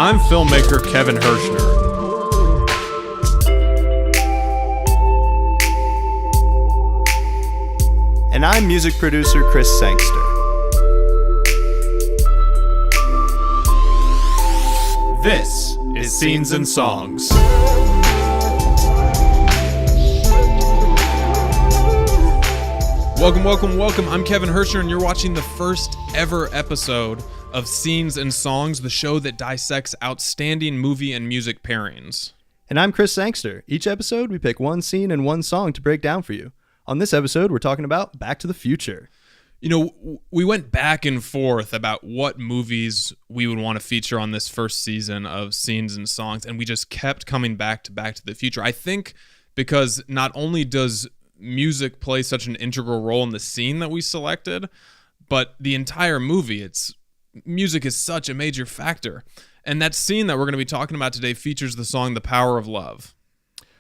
I'm filmmaker Kevin Hirschner. And I'm music producer Chris Sangster. This is Scenes and Songs. Welcome. I'm Kevin Hirschner, and you're watching the first ever episode of Scenes and Songs, the show that dissects outstanding movie and music pairings. And I'm Chris Sangster. Each episode, we pick one scene and one song to break down for you. On this episode, we're talking about Back to the Future. You know, we went back and forth about what movies we would want to feature on this first season of Scenes and Songs, and we just kept coming back to the Future. I think because not only does music play such an integral role in the scene that we selected, but the entire movie, music is such a major factor. And that scene that we're going to be talking about today features the song The Power of Love.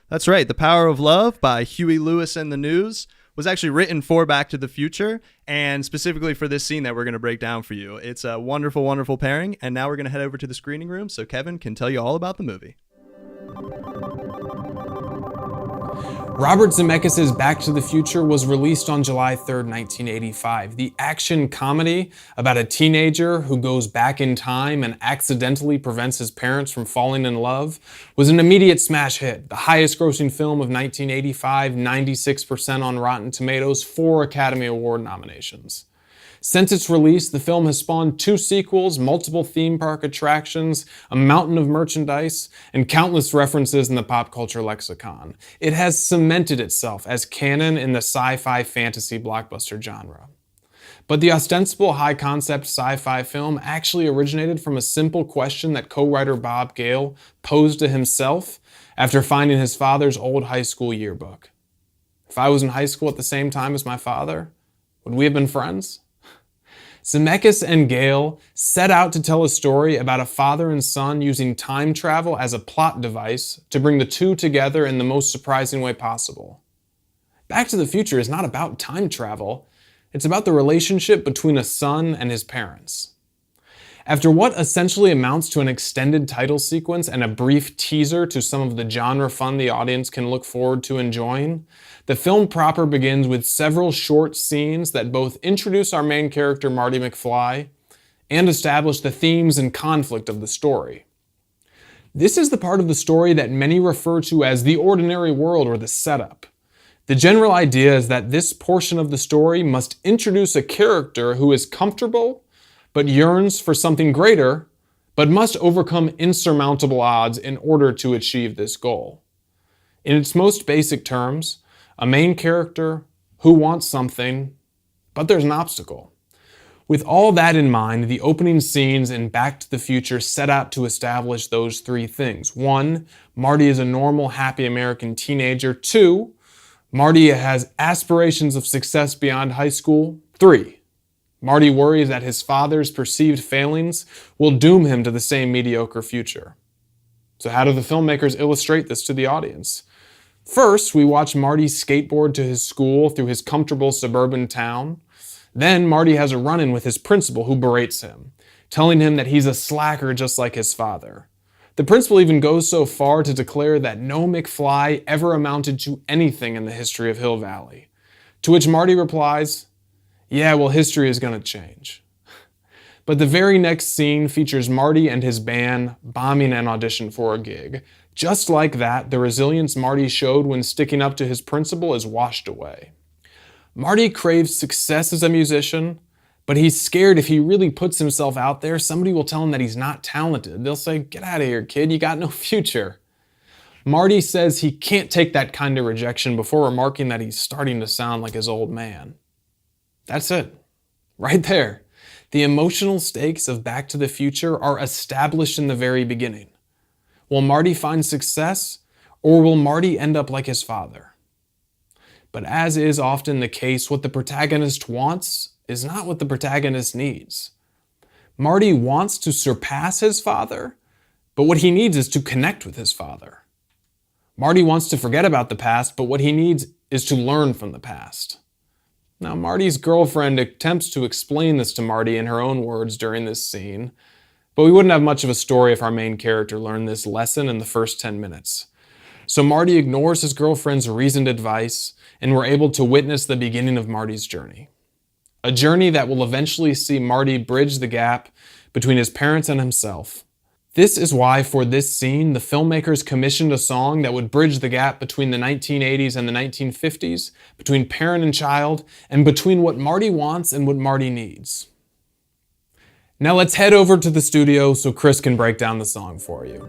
That's right. The Power of Love by Huey Lewis and the News was actually written for Back to the Future and specifically for this scene that we're going to break down for you. It's a wonderful, wonderful pairing. And now we're going to head over to the screening room so Kevin can tell you all about the movie. Robert Zemeckis' Back to the Future was released on July 3rd, 1985. The action comedy about a teenager who goes back in time and accidentally prevents his parents from falling in love was an immediate smash hit. The highest grossing film of 1985, 96% on Rotten Tomatoes, 4 Academy Award nominations. Since its release, the film has spawned 2 sequels, multiple theme park attractions, a mountain of merchandise, and countless references in the pop culture lexicon. It has cemented itself as canon in the sci-fi fantasy blockbuster genre. But the ostensible high-concept sci-fi film actually originated from a simple question that co-writer Bob Gale posed to himself after finding his father's old high school yearbook. If I was in high school at the same time as my father, would we have been friends? Zemeckis and Gale set out to tell a story about a father and son using time travel as a plot device to bring the two together in the most surprising way possible. Back to the Future is not about time travel, it's about the relationship between a son and his parents. After what essentially amounts to an extended title sequence and a brief teaser to some of the genre fun the audience can look forward to enjoying, the film proper begins with several short scenes that both introduce our main character Marty McFly and establish the themes and conflict of the story. This is the part of the story that many refer to as the ordinary world or the setup. The general idea is that this portion of the story must introduce a character who is comfortable but yearns for something greater, but must overcome insurmountable odds in order to achieve this goal. In its most basic terms, a main character who wants something, but there's an obstacle. With all that in mind, the opening scenes in Back to the Future set out to establish those 3 things. 1, Marty is a normal, happy American teenager. 2, Marty has aspirations of success beyond high school. 3, Marty worries that his father's perceived failings will doom him to the same mediocre future. So how do the filmmakers illustrate this to the audience? First, we watch Marty skateboard to his school through his comfortable suburban town. Then Marty has a run-in with his principal who berates him, telling him that he's a slacker just like his father. The principal even goes so far to declare that no McFly ever amounted to anything in the history of Hill Valley. To which Marty replies, "Yeah, well, history is going to change." But the very next scene features Marty and his band bombing an audition for a gig. Just like that, the resilience Marty showed when sticking up to his principal is washed away. Marty craves success as a musician, but he's scared if he really puts himself out there, somebody will tell him that he's not talented. They'll say, "Get out of here, kid, you got no future." Marty says he can't take that kind of rejection before remarking that he's starting to sound like his old man. That's it. Right there. The emotional stakes of Back to the Future are established in the very beginning. Will Marty find success, or will Marty end up like his father? But as is often the case, what the protagonist wants is not what the protagonist needs. Marty wants to surpass his father, but what he needs is to connect with his father. Marty wants to forget about the past, but what he needs is to learn from the past. Now, Marty's girlfriend attempts to explain this to Marty in her own words during this scene, But we wouldn't have much of a story if our main character learned this lesson in the first 10 minutes. So Marty ignores his girlfriend's reasoned advice, and we're able to witness the beginning of Marty's journey. A journey that will eventually see Marty bridge the gap between his parents and himself. This is why, for this scene, the filmmakers commissioned a song that would bridge the gap between the 1980s and the 1950s, between parent and child, and between what Marty wants and what Marty needs. Now let's head over to the studio so Chris can break down the song for you.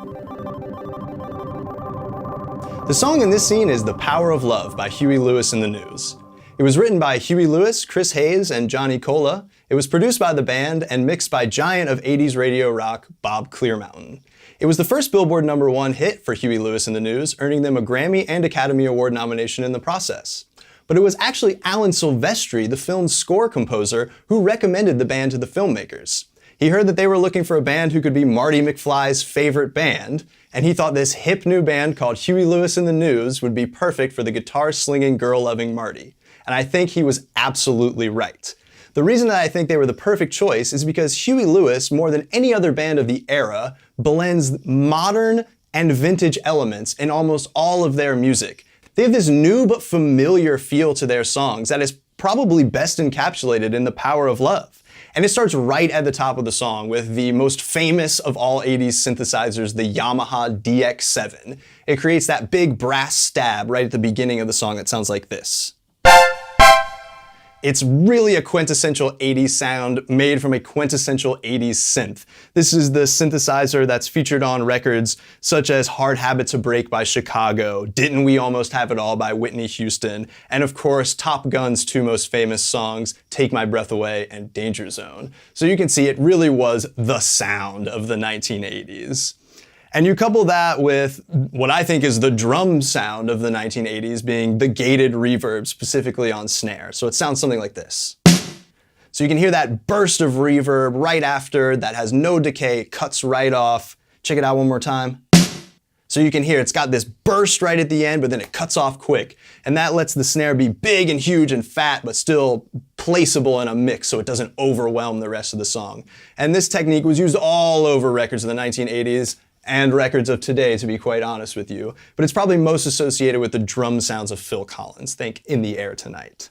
The song in this scene is The Power of Love by Huey Lewis and the News. It was written by Huey Lewis, Chris Hayes, and Johnny Cola. It was produced by the band and mixed by giant of 80s radio rock Bob Clearmountain. It was the first Billboard #1 hit for Huey Lewis and the News, earning them a Grammy and Academy Award nomination in the process. But it was actually Alan Silvestri, the film's score composer, who recommended the band to the filmmakers. He heard that they were looking for a band who could be Marty McFly's favorite band, and he thought this hip new band called Huey Lewis and the News would be perfect for the guitar-slinging, girl-loving Marty. And I think he was absolutely right. The reason that I think they were the perfect choice is because Huey Lewis, more than any other band of the era, blends modern and vintage elements in almost all of their music. They have this new but familiar feel to their songs that is probably best encapsulated in The Power of Love. And it starts right at the top of the song with the most famous of all 80s synthesizers, the Yamaha DX7. It creates that big brass stab right at the beginning of the song that sounds like this. It's really a quintessential 80s sound made from a quintessential 80s synth. This is the synthesizer that's featured on records such as Hard Habit to Break by Chicago, Didn't We Almost Have It All by Whitney Houston, and of course Top Gun's two most famous songs, Take My Breath Away and Danger Zone. So you can see it really was the sound of the 1980s. And you couple that with what I think is the drum sound of the 1980s being the gated reverb, specifically on snare. So it sounds something like this. So you can hear that burst of reverb right after that has no decay, cuts right off. Check it out one more time. So you can hear it's got this burst right at the end, but then it cuts off quick. And that lets the snare be big and huge and fat, but still placeable in a mix so it doesn't overwhelm the rest of the song. And this technique was used all over records of the 1980s. And records of today, to be quite honest with you. But it's probably most associated with the drum sounds of Phil Collins. Think In the Air Tonight.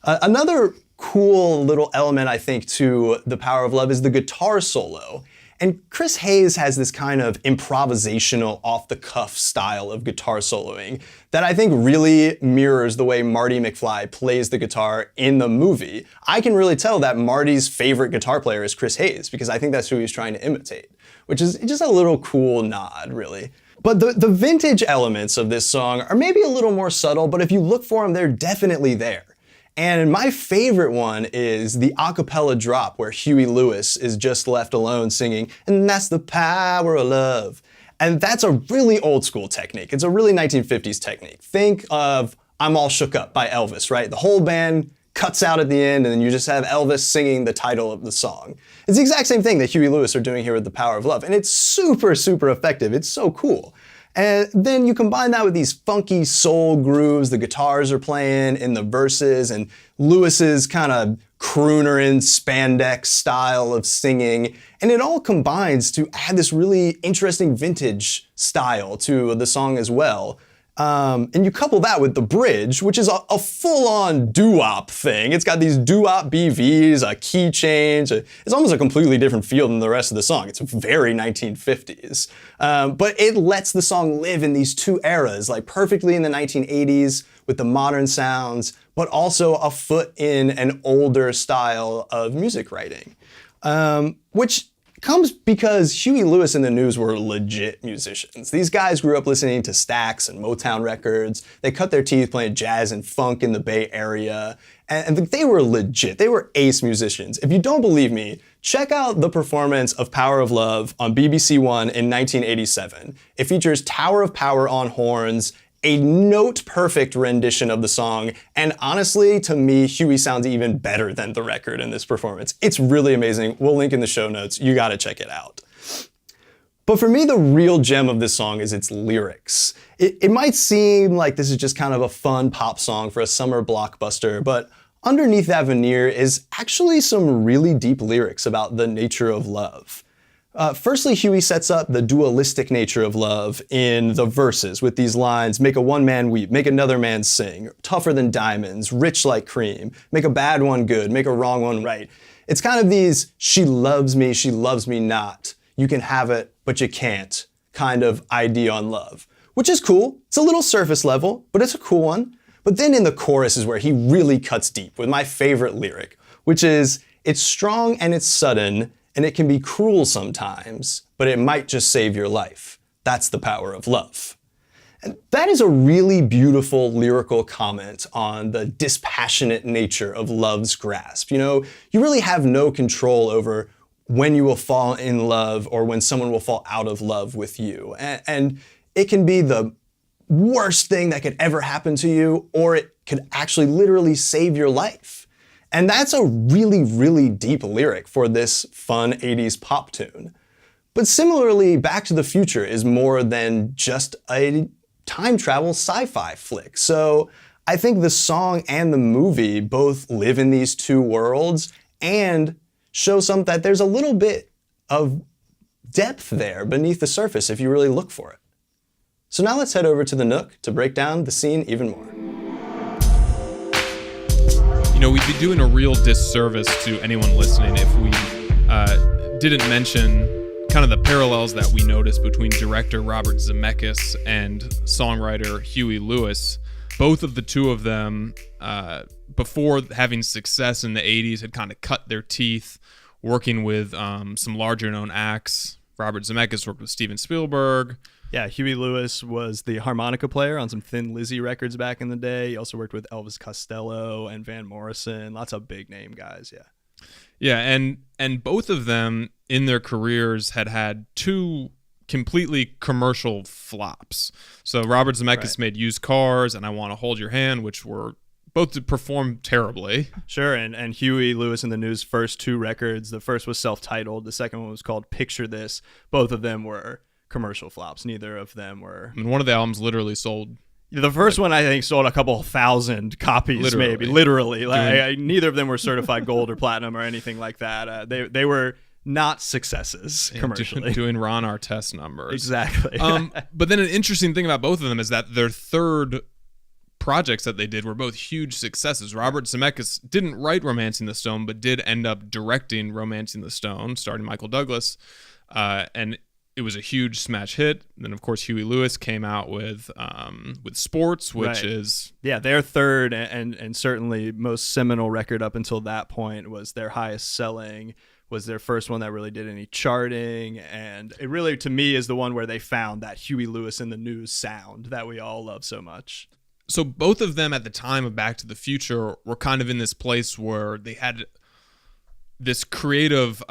Another cool little element, I think, to The Power of Love is the guitar solo. And Chris Hayes has this kind of improvisational, off-the-cuff style of guitar soloing that I think really mirrors the way Marty McFly plays the guitar in the movie. I can really tell that Marty's favorite guitar player is Chris Hayes because I think that's who he's trying to imitate, which is just a little cool nod, really. But the vintage elements of this song are maybe a little more subtle, but if you look for them, they're definitely there. And my favorite one is the a cappella drop where Huey Lewis is just left alone singing, and that's the power of love. And that's a really old school technique. It's a really 1950s technique. Think of I'm All Shook Up by Elvis, right? The whole band cuts out at the end and then you just have Elvis singing the title of the song. It's the exact same thing that Huey Lewis are doing here with The Power of Love. And it's super, super effective. It's so cool. And then you combine that with these funky soul grooves the guitars are playing in the verses and Lewis's kind of crooner in spandex style of singing. And it all combines to add this really interesting vintage style to the song as well. And you couple that with the bridge, which is a full-on doo-wop thing. It's got these doo-wop BVs, a key change. It's almost a completely different feel than the rest of the song. It's very 1950s. But it lets the song live in these two eras, like perfectly in the 1980s with the modern sounds, but also a foot in an older style of music writing, which comes because Huey Lewis and the News were legit musicians. These guys grew up listening to Stax and Motown records. They cut their teeth playing jazz and funk in the Bay Area. And they were legit. They were ace musicians. If you don't believe me, check out the performance of Power of Love on BBC One in 1987. It features Tower of Power on horns, a note-perfect rendition of the song, and honestly, to me, Huey sounds even better than the record in this performance. It's really amazing. We'll link in the show notes. You gotta check it out. But for me, the real gem of this song is its lyrics. It might seem like this is just kind of a fun pop song for a summer blockbuster, but underneath that veneer is actually some really deep lyrics about the nature of love. Firstly, Huey sets up the dualistic nature of love in the verses with these lines: make a one man weep, make another man sing, tougher than diamonds, rich like cream, make a bad one good, make a wrong one right. It's kind of these she loves me not, you can have it, but you can't kind of idea on love, which is cool. It's a little surface level, but it's a cool one. But then in the chorus is where he really cuts deep with my favorite lyric, which is, it's strong and it's sudden, and it can be cruel sometimes, but it might just save your life. That's the power of love. And that is a really beautiful lyrical comment on the dispassionate nature of love's grasp. You know, you really have no control over when you will fall in love or when someone will fall out of love with you. And it can be the worst thing that could ever happen to you, or it could actually literally save your life. And that's a really, really deep lyric for this fun 80s pop tune. But similarly, Back to the Future is more than just a time travel sci-fi flick. So I think the song and the movie both live in these two worlds and show that there's a little bit of depth there beneath the surface if you really look for it. So now let's head over to the Nook to break down the scene even more. You know, we'd be doing a real disservice to anyone listening if we didn't mention kind of the parallels that we noticed between director Robert Zemeckis and songwriter Huey Lewis. Both of the two of them, before having success in the 80s, had kind of cut their teeth working with some larger known acts. Robert Zemeckis worked with Steven Spielberg. Yeah, Huey Lewis was the harmonica player on some Thin Lizzy records back in the day. He also worked with Elvis Costello and Van Morrison. Lots of big name guys, yeah. Yeah, and both of them in their careers had two completely commercial flops. So Robert Zemeckis made Used Cars and I Want to Hold Your Hand, which were both performed terribly. Sure, and Huey Lewis and the News' first two records, the first was self-titled, the second one was called Picture This. Both of them were commercial flops. Neither of them were. I mean, one of the albums literally sold. The first one I think sold a couple thousand copies, literally. Like, neither of them were certified gold or platinum or anything like that. They were not successes commercially. Doing Ron Artest numbers. Exactly. But then an interesting thing about both of them is that their third projects that they did were both huge successes. Robert Zemeckis didn't write Romancing the Stone, but did end up directing Romancing the Stone, starring Michael Douglas, and it was a huge smash hit. And then, of course, Huey Lewis came out with Sports, which is... Yeah, their third and certainly most seminal record up until that point was their highest selling, was their first one that really did any charting. And it really, to me, is the one where they found that Huey Lewis and the News sound that we all love so much. So both of them at the time of Back to the Future were kind of in this place where they had this creative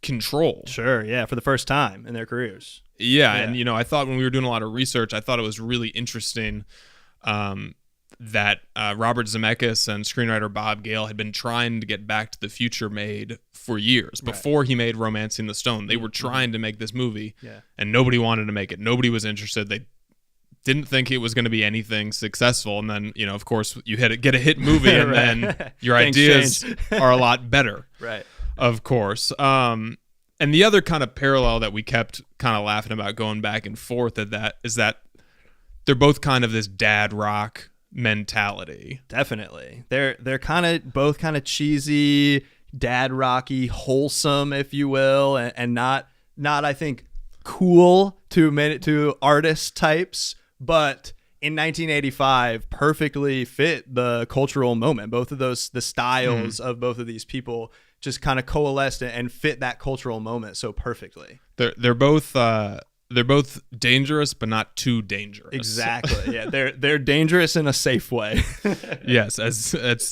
control. Sure, yeah, for the first time in their careers. Yeah, and you know, I thought when we were doing a lot of research, I thought it was really interesting that Robert Zemeckis and screenwriter Bob Gale had been trying to get Back to the Future made for years. Before he made Romancing the Stone, they were trying to make this movie, and nobody wanted to make it. Nobody was interested. They didn't think it was going to be anything successful, and then, you know, of course, you get a hit movie, and then your ideas are a lot better, of course. And the other kind of parallel that we kept kind of laughing about going back and forth at that is that they're both kind of this dad rock mentality. Definitely, they're kind of both kind of cheesy, dad rocky, wholesome, if you will, and not I think cool to artist types. But in 1985, perfectly fit the cultural moment. Both of those, the styles of both of these people just kind of coalesced and fit that cultural moment so perfectly. They're both dangerous, but not too dangerous. Exactly. Yeah, they're dangerous in a safe way. Yes, it's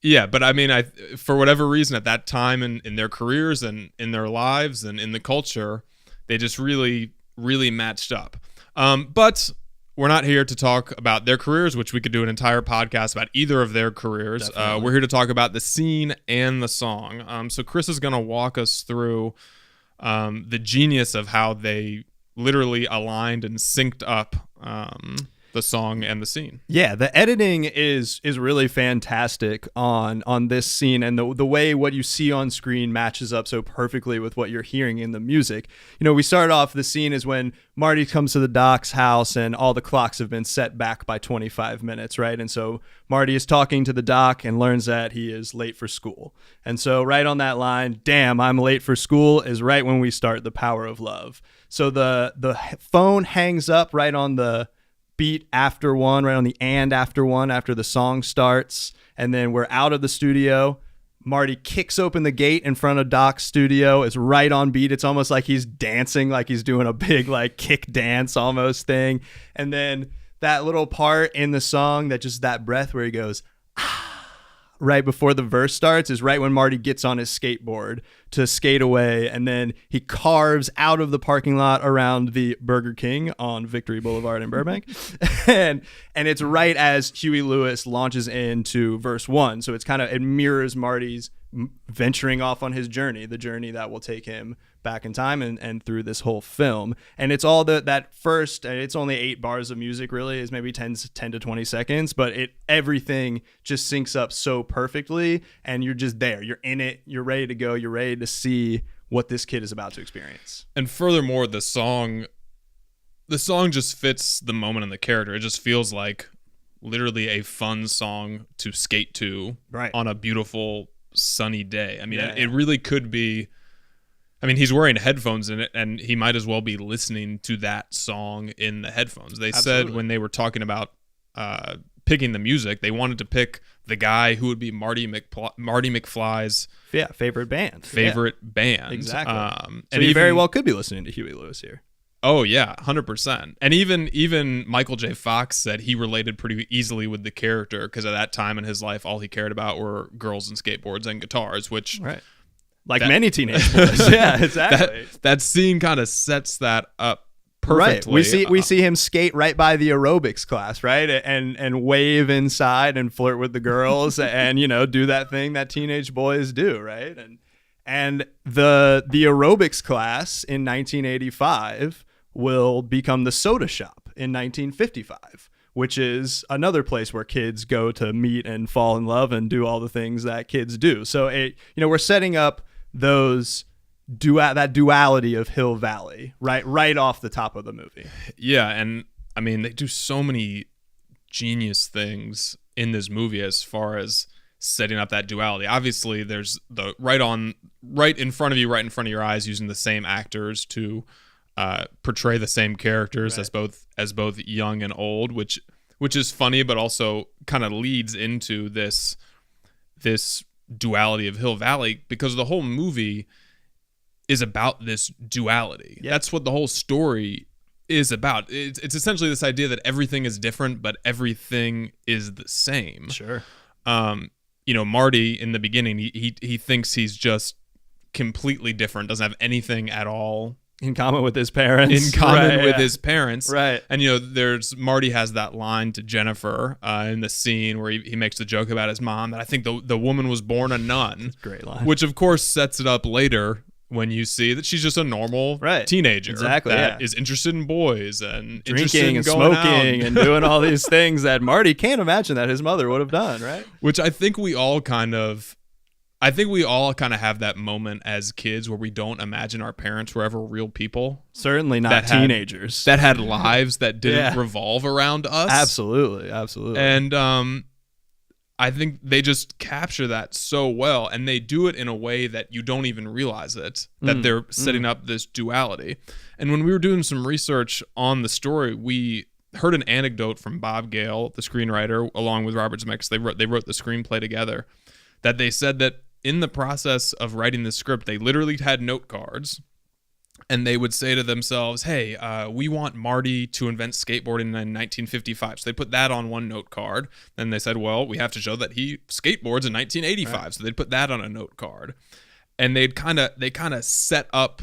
yeah, but I mean, for whatever reason at that time in their careers and in their lives and in the culture, they just really, really matched up. But we're not here to talk about their careers, which we could do an entire podcast about either of their careers. We're here to talk about the scene and the song. So Chris is going to walk us through the genius of how they literally aligned and synced up the song and the scene. Yeah, the editing is really fantastic on this scene, and the way what you see on screen matches up so perfectly with what you're hearing in the music. We start off, the scene is when Marty comes to the doc's house and all the clocks have been set back by 25 minutes, right? And so Marty is talking to the doc and learns that he is late for school. And so right on that line, "Damn, I'm late for school," is right when we start The Power of Love. So the phone hangs up right on the beat after one, right on the and after one, after the song starts, and then we're out of the studio. Marty kicks open the gate in front of Doc's studio. It's right on beat. It's almost like he's dancing, like he's doing a big like kick dance almost thing. And then that little part in the song, that breath where he goes, ah, right before the verse starts, is right when Marty gets on his skateboard to skate away, and then he carves out of the parking lot around the Burger King on Victory Boulevard in Burbank. and it's right as Huey Lewis launches into verse 1. So it mirrors Marty's venturing off on his journey, the journey that will take him back in time and through this whole film. And it's all that first, it's only 8 bars of music, really, is maybe 10 to 20 seconds, but everything just syncs up so perfectly, and you're just there, you're in it, you're ready to go, you're ready to see what this kid is about to experience. And furthermore, the song just fits the moment and the character. It just feels like literally a fun song to skate to, right, on a beautiful sunny day. I mean, it really could be. I mean, he's wearing headphones in it, and he might as well be listening to that song in the headphones. They Absolutely. said when they were talking about picking the music, they wanted to pick the guy who would be Marty McFly's favorite band. Band. Exactly. So and he very well could be listening to Huey Lewis here. Oh yeah, 100%. And even Michael J. Fox said he related pretty easily with the character because at that time in his life, all he cared about were girls and skateboards and guitars, which right. Like many teenage boys. Yeah, exactly. That scene kind of sets that up perfectly. Right. We see him skate right by the aerobics class, right? And wave inside and flirt with the girls and do that thing that teenage boys do, right? And the aerobics class in 1985 will become the soda shop in 1955. Which is another place where kids go to meet and fall in love and do all the things that kids do. So we're setting up that duality of Hill Valley right off the top of the movie. Yeah, and I mean they do so many genius things in this movie as far as setting up that duality. Obviously, there's the right in front of your eyes, using the same actors to portray the same characters, right, as both young and old, which is funny, but also kind of leads into this duality of Hill Valley, because the whole movie is about this duality. Yeah. That's what the whole story is about. It's essentially this idea that everything is different, but everything is the same. Sure. Marty in the beginning, he thinks he's just completely different, doesn't have anything at all in common with his parents. His parents. Right. And Marty has that line to Jennifer in the scene where he makes the joke about his mom that I think the woman was born a nun. Great line. Which of course sets it up later when you see that she's just a normal teenager. Exactly. That is interested in boys and drinking and smoking and doing all these things that Marty can't imagine that his mother would have done, right? Which I think we all kind of have that moment as kids where we don't imagine our parents were ever real people. Certainly not teenagers. That had lives that didn't revolve around us. Absolutely. And I think they just capture that so well, and they do it in a way that you don't even realize it, that they're setting up this duality. And when we were doing some research on the story, we heard an anecdote from Bob Gale, the screenwriter, along with Robert Zemeckis. They wrote the screenplay together, that they said that in the process of writing the script, they literally had note cards, and they would say to themselves, hey, we want Marty to invent skateboarding in 1955. So they put that on one note card. Then they said, well, we have to show that he skateboards in 1985. Right. So they'd put that on a note card. And they kind of set up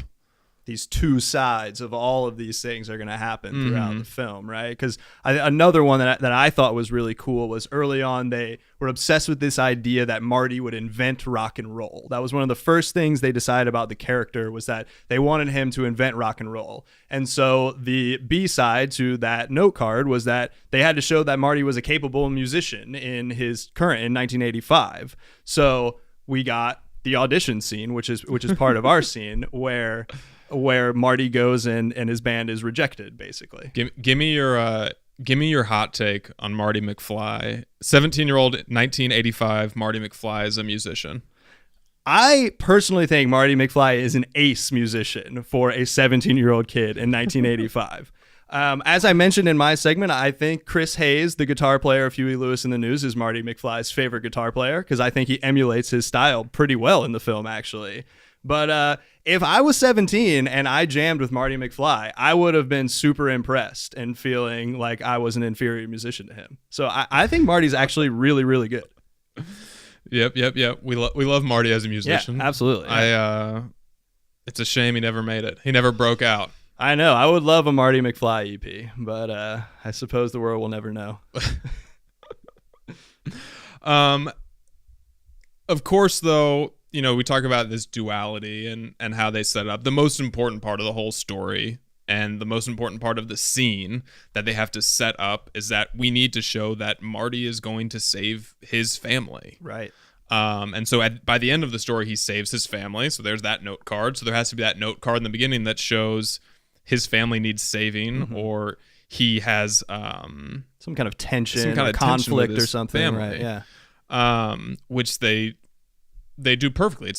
these two sides of all of these things are going to happen throughout the film, right? Because another one that I thought was really cool was early on they were obsessed with this idea that Marty would invent rock and roll. That was one of the first things they decided about the character, was that they wanted him to invent rock and roll. And so the B-side to that note card was that they had to show that Marty was a capable musician in 1985. So we got the audition scene, which is part of our scene, where Marty goes and his band is rejected, basically. Give me your hot take on Marty McFly. 17-year-old 1985 Marty McFly is a musician. I personally think Marty McFly is an ace musician for a 17-year-old kid in 1985. As I mentioned in my segment, I think Chris Hayes, the guitar player of Huey Lewis in the News, is Marty McFly's favorite guitar player, because I think he emulates his style pretty well in the film, actually. But if I was 17 and I jammed with Marty McFly, I would have been super impressed and feeling like I was an inferior musician to him. So I think Marty's actually really, really good. Yep. We love Marty as a musician. Yeah, absolutely. Yeah. It's a shame he never made it. He never broke out. I know. I would love a Marty McFly EP, but I suppose the world will never know. Of course, though, we talk about this duality and how they set it up. The most important part of the whole story and the most important part of the scene that they have to set up is that we need to show that Marty is going to save his family. Right. And so by the end of the story, he saves his family. So there's that note card. So there has to be that note card in the beginning that shows his family needs saving, or he has some kind of tension, or conflict or something. Family, right? Yeah. Which they do perfectly.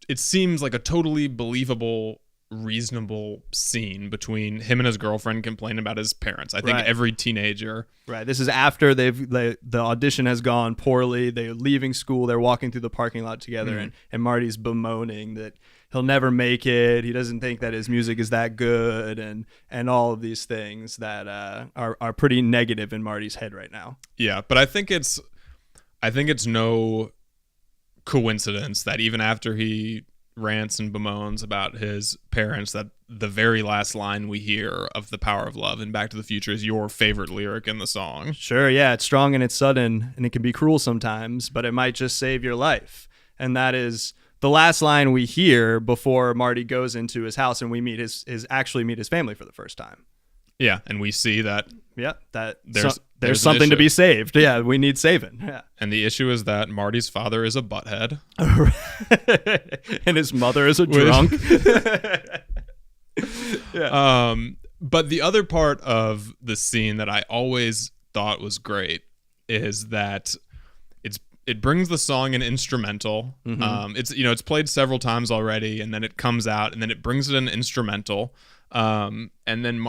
It seems like a totally believable, reasonable scene between him and his girlfriend complaining about his parents. I think every teenager. Right. This is after the audition has gone poorly. They're leaving school. They're walking through the parking lot together, and Marty's bemoaning that he'll never make it. He doesn't think that his music is that good, and all of these things that are pretty negative in Marty's head right now. Yeah, but I think it's no coincidence that even after he rants and bemoans about his parents, that the very last line we hear of The Power of Love in Back to the Future is your favorite lyric in the song. Sure, yeah, it's strong and it's sudden, and it can be cruel sometimes, but it might just save your life. And that is the last line we hear before Marty goes into his house and we meet actually meet his family for the first time. Yeah, and we see that there's something to be saved. Yeah, we need saving. Yeah. And the issue is that Marty's father is a butthead. And his mother is a drunk. Yeah. But the other part of the scene that I always thought was great is that it brings the song an instrumental. It's played several times already, and then it comes out, and then it brings it an instrumental. And then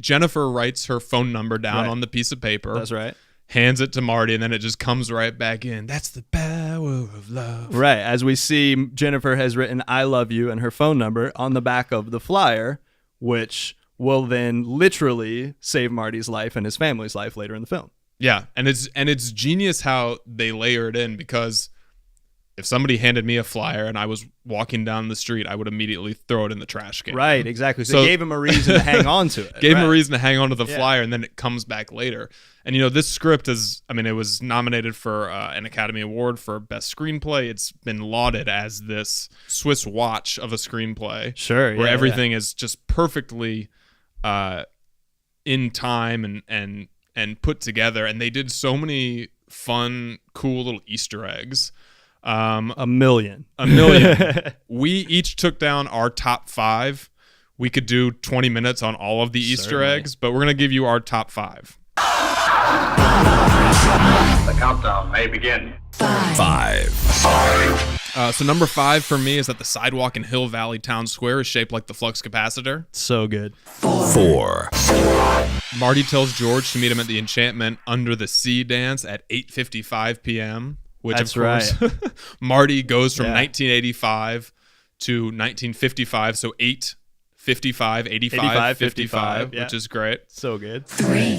Jennifer writes her phone number down on the piece of paper. That's right. Hands it to Marty, and then it just comes right back in. That's the power of love. Right. As we see, Jennifer has written "I love you" and her phone number on the back of the flyer, which will then literally save Marty's life and his family's life later in the film. Yeah, and it's genius how they layer it in, because if somebody handed me a flyer and I was walking down the street, I would immediately throw it in the trash can. Right, exactly. So it gave him a reason to hang on to it. Gave him a reason to hang on to the flyer, and then it comes back later. And, this script it was nominated for an Academy Award for Best Screenplay. It's been lauded as this Swiss watch of a screenplay. Sure, where everything is just perfectly in time and put together. And they did so many fun, cool little Easter eggs. A million. We each took down our top 5. We could do 20 minutes on all of the Easter eggs, but we're going to give you our top 5. The countdown may begin. 5. So number 5 for me is that the sidewalk in Hill Valley Town Square is shaped like the flux capacitor. So good. 4. Marty tells George to meet him at the Enchantment Under the Sea dance at 8:55 p.m., which, that's of course, right. Marty goes from 1985 to 1955, so 8 55, 85, 85, 55, yeah. which is great. So good. 3.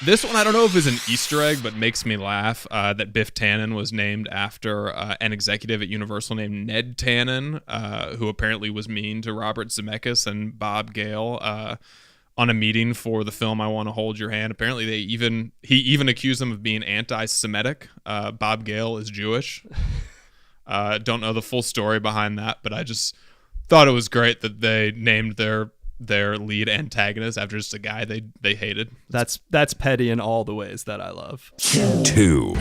This one, I don't know if it's an Easter egg, but makes me laugh that Biff Tannen was named after an executive at Universal named Ned Tannen, who apparently was mean to Robert Zemeckis and Bob Gale on a meeting for the film I Want to Hold Your Hand. Apparently, he even accused them of being anti-Semitic. Bob Gale is Jewish. Don't know the full story behind that, but I just thought it was great that they named their lead antagonist after just a guy they hated. That's petty in all the ways that I love. 2.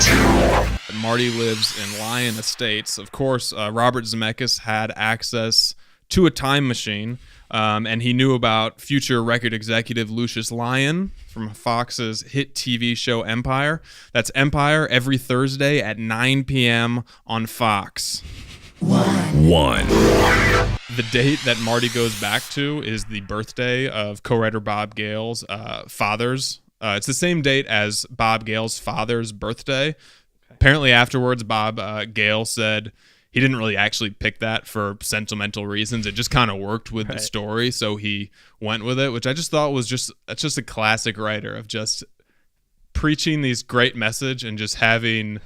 Marty lives in Lyon Estates. Of course, Robert Zemeckis had access to a time machine, and he knew about future record executive Lucius Lyon from Fox's hit TV show Empire. That's Empire every Thursday at 9 p.m. on Fox. 1. The date that Marty goes back to is the birthday of co-writer Bob Gale's father's. It's the same date as Bob Gale's father's birthday. Apparently afterwards, Bob Gale said he didn't really actually pick that for sentimental reasons. It just kind of worked with the story, so he went with it, which I just thought was that's just a classic writer of just preaching these great message and just having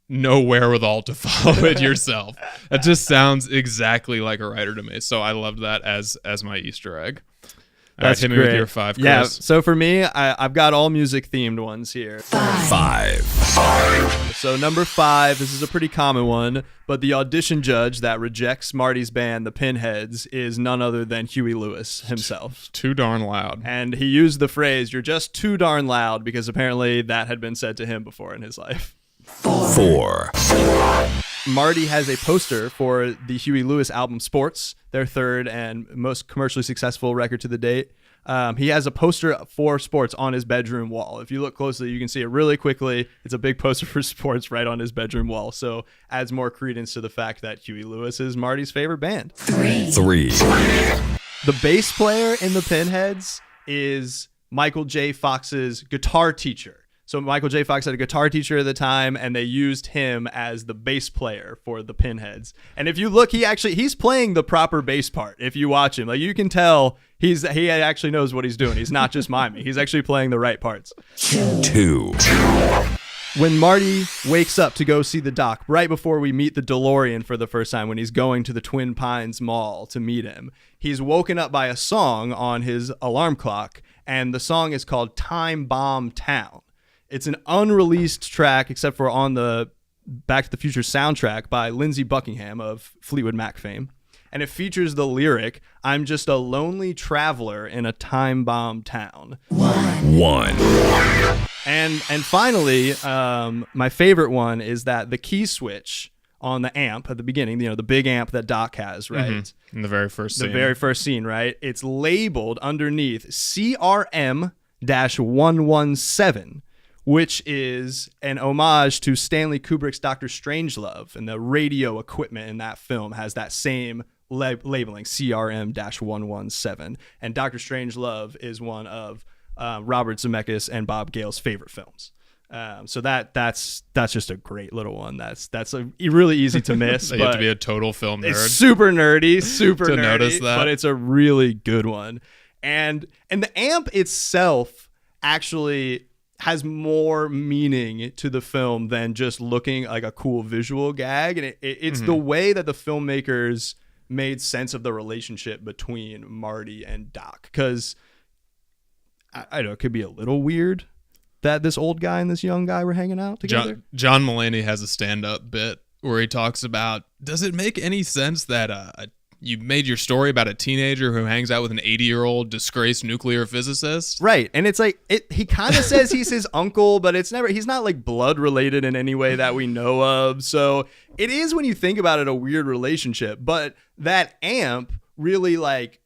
no wherewithal to follow it yourself. That just sounds exactly like a writer to me. So I loved that as my Easter egg. That's hit me great. with your 5, Chris. Yeah, so for me, I've got all music themed ones here. 5. So number 5, this is a pretty common one, but the audition judge that rejects Marty's band, the Pinheads, is none other than Huey Lewis himself. Too darn loud. And he used the phrase, "You're just too darn loud," because apparently that had been said to him before in his life. 4. Marty has a poster for the Huey Lewis album Sports, their third and most commercially successful record to the date. He has a poster for Sports on his bedroom wall. If you look closely, you can see it really quickly. It's a big poster for Sports right on his bedroom wall. So adds more credence to the fact that Huey Lewis is Marty's favorite band. 3. The bass player in the Pinheads is Michael J. Fox's guitar teacher. So Michael J. Fox had a guitar teacher at the time, and they used him as the bass player for the Pinheads. And if you look, he's playing the proper bass part. If you watch him, like, you can tell he actually knows what he's doing. He's not just miming. He's actually playing the right parts. 2. When Marty wakes up to go see the doc, right before we meet the DeLorean for the first time, when he's going to the Twin Pines Mall to meet him, he's woken up by a song on his alarm clock, and the song is called Time Bomb Town. It's an unreleased track, except for on the Back to the Future soundtrack by Lindsey Buckingham of Fleetwood Mac fame. And it features the lyric, "I'm just a lonely traveler in a time bomb town." 1. And finally, my favorite one is that the key switch on the amp at the beginning, the big amp that Doc has, right? Mm-hmm. In the very first scene. The very first scene, right? It's labeled underneath CRM-117. Which is an homage to Stanley Kubrick's Dr. Strangelove, and the radio equipment in that film has that same labeling, CRM-117. And Dr. Strangelove is one of Robert Zemeckis and Bob Gale's favorite films. So that's just a great little one. That's really easy to miss. You have to be a total film nerd. It's super nerdy, to notice that. But it's a really good one. And the amp itself actually has more meaning to the film than just looking like a cool visual gag. And it's the way that the filmmakers made sense of the relationship between Marty and Doc. Because, I know, it could be a little weird that this old guy and this young guy were hanging out together. John Mulaney has a stand-up bit where he talks about, does it make any sense that you made your story about a teenager who hangs out with an 80-year-old disgraced nuclear physicist? Right. And it's like, he kind of says he's his uncle, but he's not like blood related in any way that we know of. So it is, when you think about it, a weird relationship. But that amp really like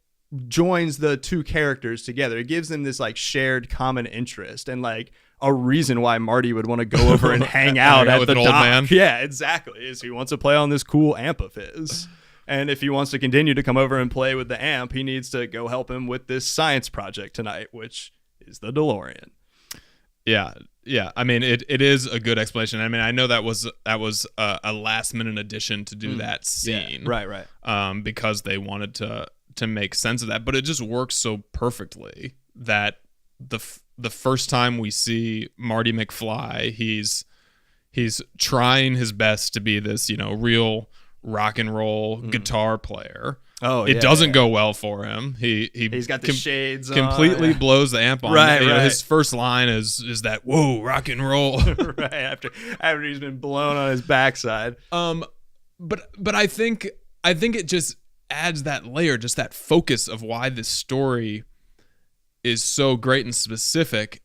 joins the two characters together. It gives them this like shared common interest and like a reason why Marty would want to go over and hang out at with the an old dock. man. Yeah, exactly. Is he wants to play on this cool amp of his. And if he wants to continue to come over and play with the amp, he needs to go help him with this science project tonight, which is the DeLorean. Yeah. I mean, it is a good explanation. I mean, I know that was a last minute addition to do that scene. Yeah. Right. Because they wanted to make sense of that, but it just works so perfectly that the first time we see Marty McFly, he's trying his best to be this, real rock and roll guitar player. Oh, it doesn't go well for him. He's got the shades on. Completely blows the amp on. Right. His first line is that, "Whoa, rock and roll." Right after he's been blown on his backside. But I think it just adds that layer, just that focus of why this story is so great and specific,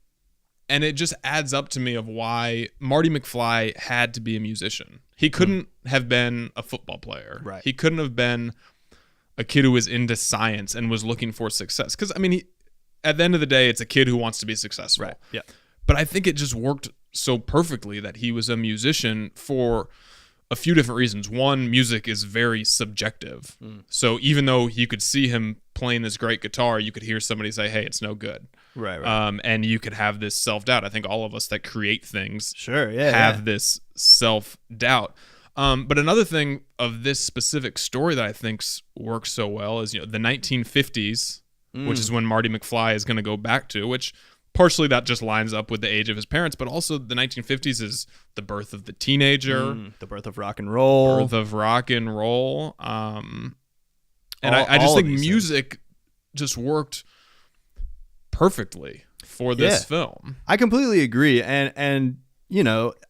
and it just adds up to me of why Marty McFly had to be a musician. He couldn't have been a football player. Right. He couldn't have been a kid who was into science and was looking for success. Because, at the end of the day, it's a kid who wants to be successful. Right. Yeah. But I think it just worked so perfectly that he was a musician for a few different reasons. One, music is very subjective. So even though you could see him playing this great guitar, you could hear somebody say, "Hey, it's no good." Right. And you could have this self-doubt. I think all of us that create things have this self-doubt. But another thing of this specific story that I think works so well is, the 1950s, which is when Marty McFly is going to go back to, which partially that just lines up with the age of his parents, but also the 1950s is the birth of the teenager, the birth of rock and roll. I just think music just worked perfectly for this film. I completely agree. And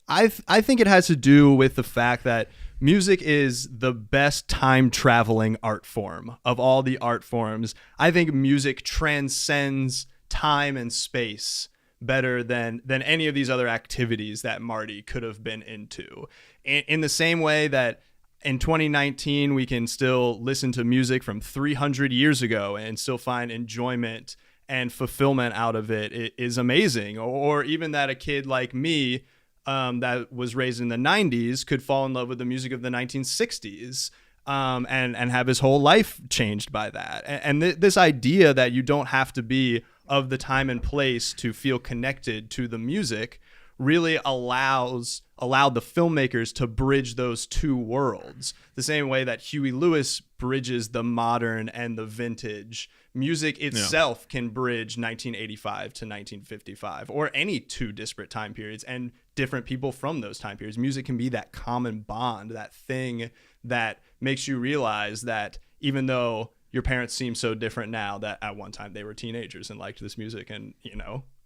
I think it has to do with the fact that music is the best time traveling art form of all the art forms. I think music transcends time and space better than any of these other activities that Marty could have been into. In the same way that in 2019, we can still listen to music from 300 years ago and still find enjoyment and fulfillment out of it. It is amazing. Or even that a kid like me that was raised in the 90s could fall in love with the music of the 1960s and have his whole life changed by that. And this idea that you don't have to be of the time and place to feel connected to the music really allowed the filmmakers to bridge those two worlds. The same way that Huey Lewis bridges the modern and the vintage. Music itself can bridge 1985 to 1955 or any two disparate time periods and different people from those time periods. Music can be that common bond, that thing that makes you realize that even though your parents seem so different now, that at one time they were teenagers and liked this music and,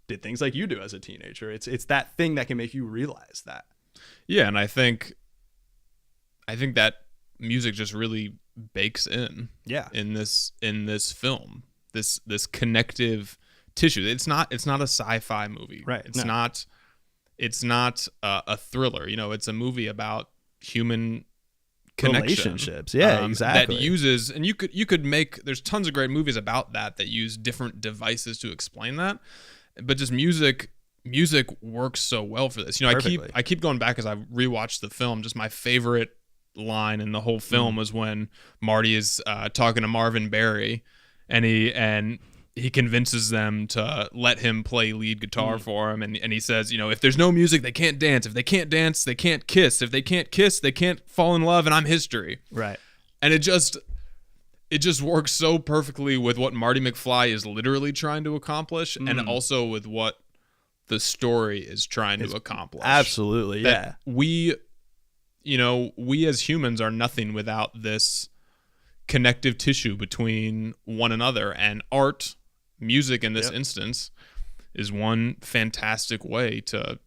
did things like you do as a teenager. It's that thing that can make you realize that. Yeah, and I think that music just really bakes in. Yeah. In this film, this connective tissue. It's not a sci-fi movie. Right. It's not a thriller. It's a movie about human connection. Relationships. Yeah, exactly. That uses, and you could make. There's tons of great movies about that use different devices to explain that. But just music works so well for this. I keep going back as I rewatched the film. Just my favorite line in the whole film was when Marty is talking to Marvin Berry, and he convinces them to let him play lead guitar for him, and he says, if there's no music, they can't dance. If they can't dance, they can't kiss. If they can't kiss, they can't fall in love, and I'm history. Right. And it just works so perfectly with what Marty McFly is literally trying to accomplish, and also with what the story is trying to accomplish. Absolutely, yeah. We as humans are nothing without this connective tissue between one another, and art, music in this instance, is one fantastic way to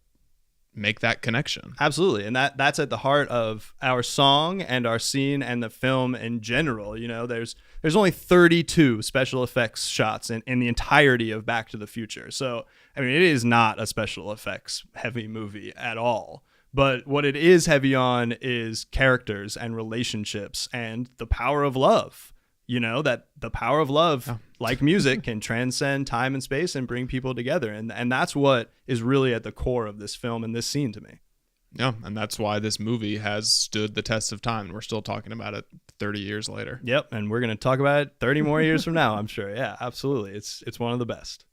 make that connection. Absolutely. And that's at the heart of our song and our scene and the film in general. There's only 32 special effects shots in the entirety of Back to the Future. So, it is not a special effects heavy movie at all. But what it is heavy on is characters and relationships and the power of love. That the power of love, like music, can transcend time and space and bring people together. And that's what is really at the core of this film and this scene to me. Yeah, and that's why this movie has stood the test of time. We're still talking about it 30 years later. Yep, and we're going to talk about it 30 more years from now, I'm sure. Yeah, absolutely. It's one of the best.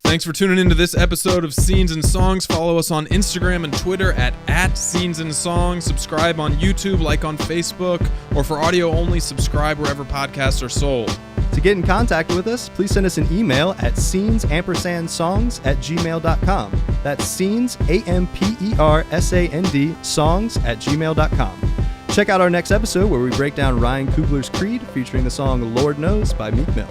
Thanks for tuning into this episode of Scenes and Songs. Follow us on Instagram and Twitter at Scenes and Songs. Subscribe on YouTube, like on Facebook, or for audio only, subscribe wherever podcasts are sold. To get in contact with us, please send us an email at scenes_songs@gmail.com. That's scenes, AMPERSAND, songs@gmail.com. Check out our next episode where we break down Ryan Coogler's Creed featuring the song Lord Knows by Meek Mill.